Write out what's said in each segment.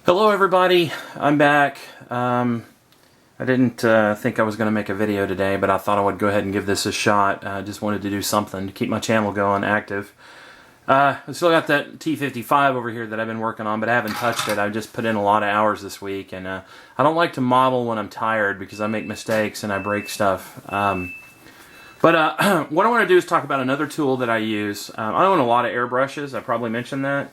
Hello everybody, I'm back. I didn't think I was going to make a video today, but I thought I would go ahead and give this a shot. I just wanted to do something to keep my channel going active. I still got that T55 over here that I've been working on, but I haven't touched it. I've just put in a lot of hours this week, and I don't like to model when I'm tired because I make mistakes and I break stuff. What I want to do is talk about another tool that I use. I own a lot of airbrushes, I probably mentioned that.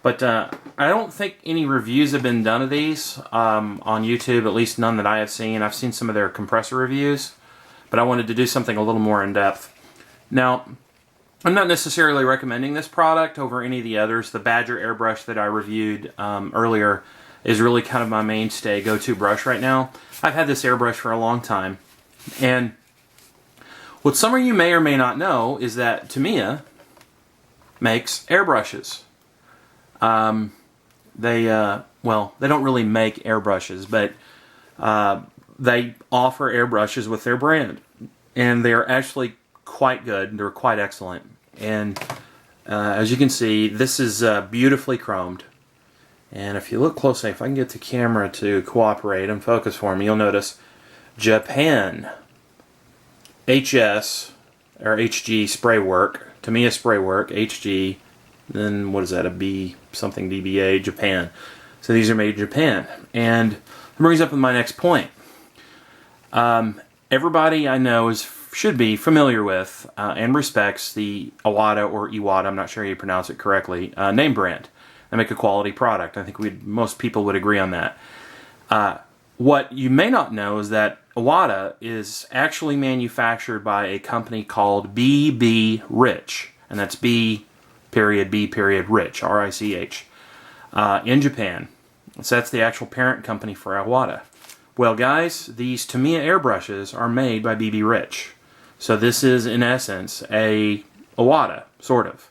But I don't think any reviews have been done of these on YouTube, at least none that I have seen. I've seen some of their compressor reviews, but I wanted to do something a little more in-depth. Now, I'm not necessarily recommending this product over any of the others. The Badger airbrush that I reviewed earlier is really kind of my mainstay go-to brush right now. I've had this airbrush for a long time, and what some of you may or may not know is that Tamiya makes airbrushes. They don't really make airbrushes, but they offer airbrushes with their brand, and they're actually quite good. They're quite excellent, and as you can see, this is beautifully chromed. And if you look closely, if I can get the camera to cooperate and focus for me, you'll notice Japan HS or HG Spray Work, Tamiya Spray Work HG. Then what is that, a B something DBA, Japan. So these are made in Japan, and it brings up with my next point. Everybody I know should be familiar with and respects the Iwata or Iwata, I'm not sure how you pronounce it correctly, name brand. They make a quality product. I think most people would agree on that. What you may not know is that Iwata is actually manufactured by a company called BB Rich, and that's B Rich, R-I-C-H, in Japan. So that's the actual parent company for Iwata. Well guys, these Tamiya airbrushes are made by BB Rich. So this is in essence a Iwata, sort of.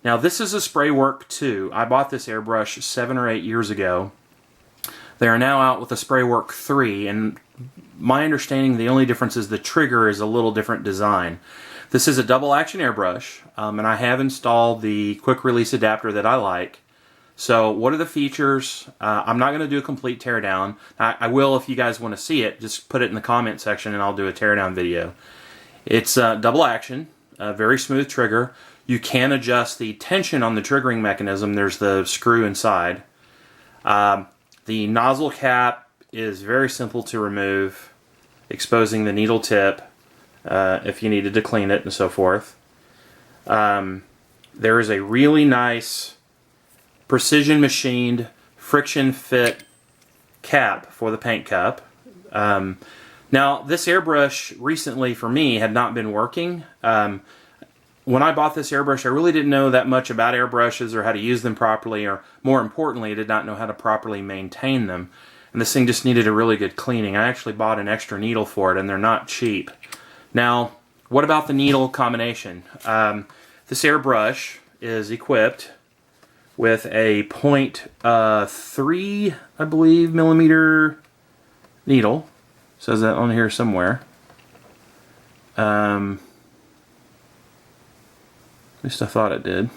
Now this is a Spray Work 2. I bought this airbrush 7 or 8 years ago. They are now out with a Spray Work 3, and my understanding the only difference is the trigger is a little different design. This is a double action airbrush, and I have installed the quick release adapter that I like. So what are the features? I'm not going to do a complete teardown. I will if you guys want to see it. Just put it in the comment section and I'll do a teardown video. It's double action, a very smooth trigger. You can adjust the tension on the triggering mechanism. There's the screw inside. The nozzle cap is very simple to remove, exposing the needle tip if you needed to clean it and so forth. There is a really nice precision machined friction fit cap for the paint cup. Now this airbrush recently for me had not been working. When I bought this airbrush I really didn't know that much about airbrushes or how to use them properly, or more importantly I did not know how to properly maintain them, and this thing just needed a really good cleaning. I actually bought an extra needle for it, and they're not cheap. Now, what about the needle combination? This airbrush is equipped with a 0.3, I believe, millimeter needle. It says that on here somewhere. At least I thought it did.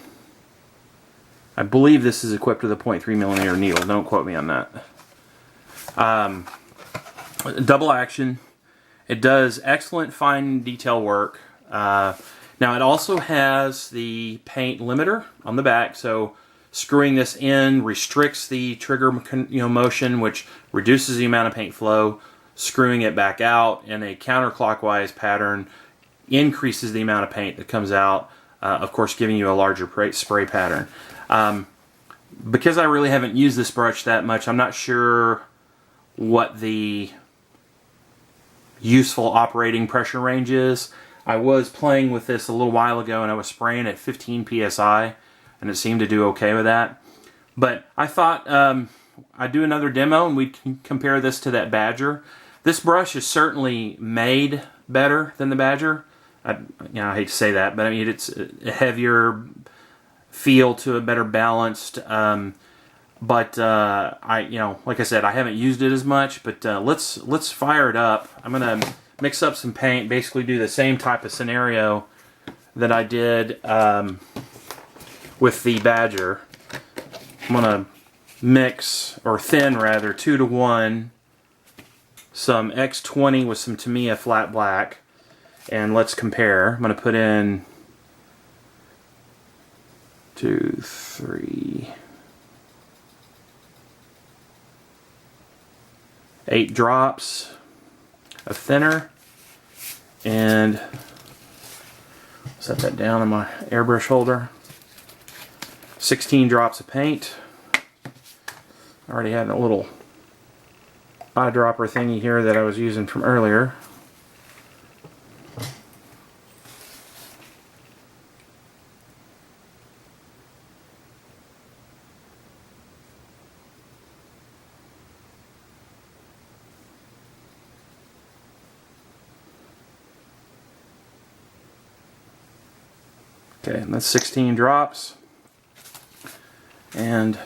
I believe this is equipped with a 0.3 millimeter needle. Don't quote me on that. Double action. It does excellent fine detail work. Now it also has the paint limiter on the back, so screwing this in restricts the trigger motion, which reduces the amount of paint flow. Screwing it back out in a counterclockwise pattern increases the amount of paint that comes out, of course giving you a larger spray pattern. Because I really haven't used this brush that much, I'm not sure what the useful operating pressure range is. I was playing with this a little while ago and I was spraying at 15 psi and it seemed to do okay with that. But I thought I'd do another demo and we'd compare this to that Badger. This brush is certainly made better than the Badger. I hate to say that, but I mean it's a heavier feel to it, better balanced. Like I said, I haven't used it as much, but let's fire it up. I'm gonna mix up some paint, basically do the same type of scenario that I did with the Badger. I'm gonna mix, or thin rather, 2-to-1, some X20 with some Tamiya flat black, and let's compare. I'm going to put in 2, 3, 8 drops of thinner, and set that down in my airbrush holder. 16 drops of paint. I already had a little eyedropper thingy here that I was using from earlier. Okay, and that's 16 drops. And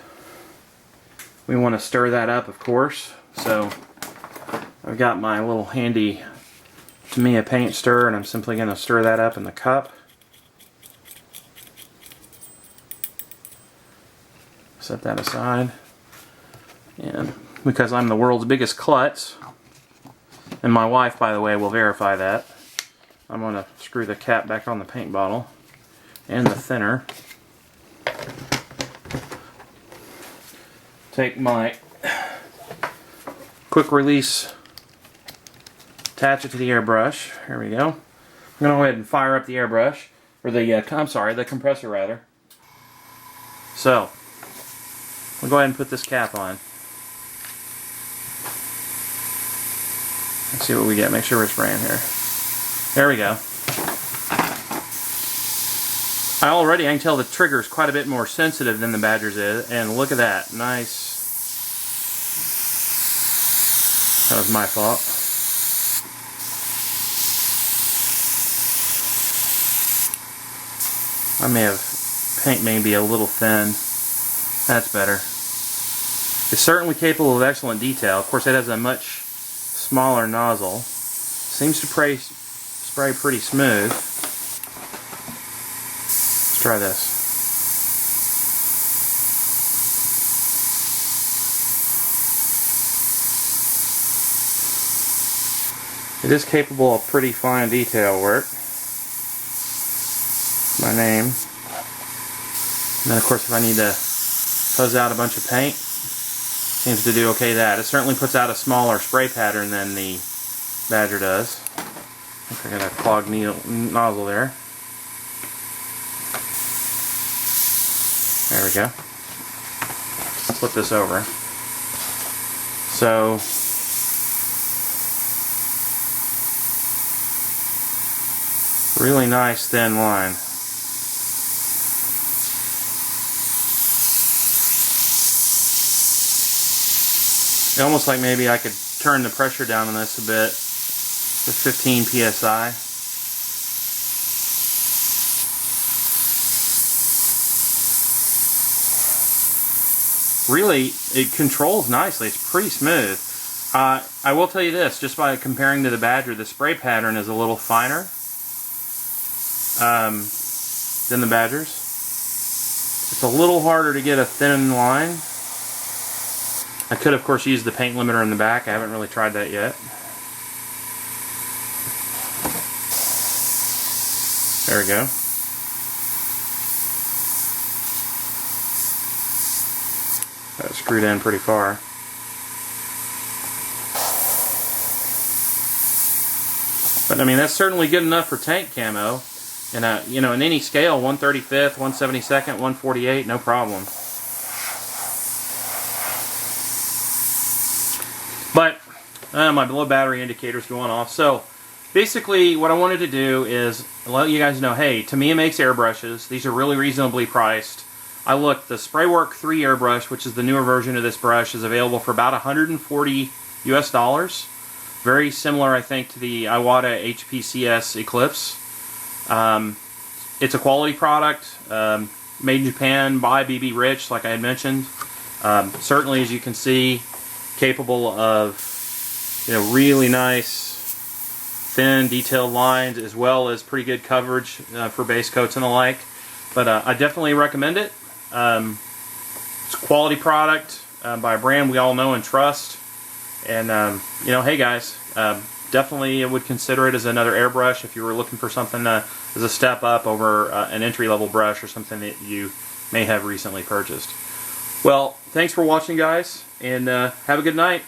we want to stir that up, of course. So I've got my little handy Tamiya paint stir, and I'm simply going to stir that up in the cup. Set that aside. And because I'm the world's biggest klutz, and my wife, by the way, will verify that, I'm going to screw the cap back on the paint bottle and the thinner. Take my quick release, attach it to the airbrush. Here we go. I'm going to go ahead and fire up the airbrush, or the compressor rather. So, we'll go ahead and put this cap on. Let's see what we get. Make sure we're spraying here. There we go. I can tell the trigger is quite a bit more sensitive than the Badger's is, and look at that. Nice. That was my fault. Paint may be a little thin. That's better. It's certainly capable of excellent detail. Of course, it has a much smaller nozzle. Seems to spray pretty smooth. Try this. It is capable of pretty fine detail work. My name. And then of course if I need to hose out a bunch of paint, seems to do okay that. It certainly puts out a smaller spray pattern than the Badger does. I think I got a clogged nozzle there. There we go. Flip this over. So, really nice thin line. Almost like maybe I could turn the pressure down on this a bit to 15 psi. Really, it controls nicely. It's pretty smooth. I will tell you this, just by comparing to the Badger, the spray pattern is a little finer than the Badger's. It's a little harder to get a thin line. I could, of course, use the paint limiter in the back. I haven't really tried that yet. There we go. That's screwed in pretty far. But I mean, that's certainly good enough for tank camo. And you know, in any scale, 1/35, 1/72, 1/48, no problem. But my low battery indicator's going off. So basically, what I wanted to do is let you guys know, hey, Tamiya makes airbrushes. These are really reasonably priced. I looked, the Spray Work 3 airbrush, which is the newer version of this brush, is available for about $140 US. Very similar, I think, to the Iwata HPCS Eclipse. It's a quality product, made in Japan by BB Rich, like I had mentioned. Certainly, as you can see, capable of, you know, really nice, thin, detailed lines, as well as pretty good coverage for base coats and the like. But I definitely recommend it. It's a quality product by a brand we all know and trust. And you know, hey guys, definitely would consider it as another airbrush if you were looking for something as a step up over an entry-level brush or something that you may have recently purchased. Well, thanks for watching, guys, and have a good night.